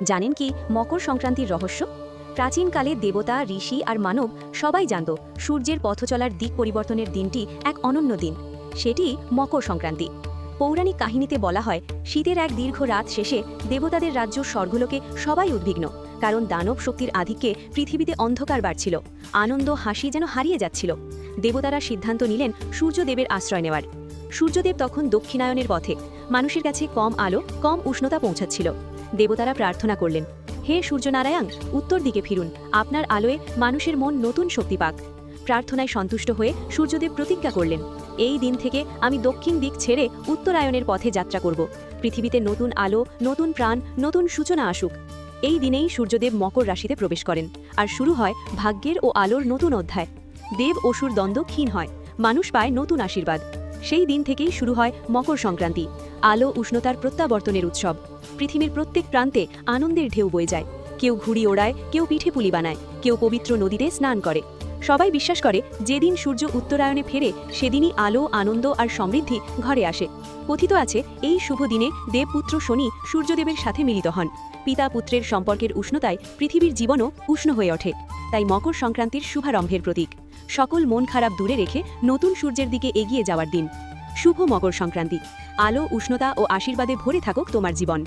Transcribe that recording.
জানেন কি মকর সংক্রান্তির রহস্য? প্রাচীনকালে দেবতা, ঋষি আর মানব সবাই জানত সূর্যের পথ চলার দিক পরিবর্তনের দিনটি এক অনন্য দিন। সেটি মকর সংক্রান্তি। পৌরাণিক কাহিনীতে বলা হয়, শীতের এক দীর্ঘ রাত শেষে দেবতাদের রাজ্য স্বর্গলোকে সবাই উদ্বিগ্ন, কারণ দানব শক্তির আধিক্যে পৃথিবীতে অন্ধকার বাড়ছিল, আনন্দ হাসি যেন হারিয়ে যাচ্ছিল। দেবতারা সিদ্ধান্ত নিলেন সূর্যদেবের আশ্রয় নেওয়ার। সূর্যদেব তখন দক্ষিণায়নের পথে, মানুষের কাছে কম আলো, কম উষ্ণতা পৌঁছাচ্ছিল। দেবতারা প্রার্থনা করলেন, হে সূর্যনারায়ণ, উত্তর দিকে ফিরুন, আপনার আলোয় মানুষের মন নতুন শক্তি পাক। প্রার্থনায় সন্তুষ্ট হয়ে সূর্যদেব প্রতিজ্ঞা করলেন, এই দিন থেকে আমি দক্ষিণ দিক ছেড়ে উত্তরায়ণের পথে যাত্রা করব। পৃথিবীতে নতুন আলো, নতুন প্রাণ, নতুন সূচনা আসুক। এই দিনেই সূর্যদেব মকর রাশিতে প্রবেশ করেন, আর শুরু হয় ভাগ্যের ও আলোর নতুন অধ্যায়। দেব অসুর দ্বন্দ্ব ক্ষীণ হয়, মানুষ পায় নতুন আশীর্বাদ। সেই দিন থেকেই শুরু হয় মকর সংক্রান্তি, আলো উষ্ণতার প্রত্যাবর্তনের উৎসব। পৃথিবীর প্রত্যেক প্রান্তে আনন্দের ঢেউ বয়ে যায়। কেউ ঘুড়ি ওড়ায়, কেউ পিঠে পুলি বানায়, কেউ পবিত্র নদীতে স্নান করে। সবাই বিশ্বাস করে, যেদিন সূর্য উত্তরায়ণে ফেরে সেদিনই আলো, আনন্দ আর সমৃদ্ধি ঘরে আসে। কথিত আছে, এই শুভ দিনে দেবপুত্র শনি সূর্যদেবের সাথে মিলিত হন। পিতা পুত্রের সম্পর্কের উষ্ণতায় পৃথিবীর জীবনও উষ্ণ হয়ে ওঠে। তাই মকর সংক্রান্তির শুভারম্ভের প্রতীক। সকল মন খারাপ দূরে রেখে নতুন সূর্যের দিকে এগিয়ে যাওয়ার দিন। শুভ মকর সংক্রান্তি। আলো, উষ্ণতা ও আশীর্বাদে ভরে থাকুক তোমার জীবন।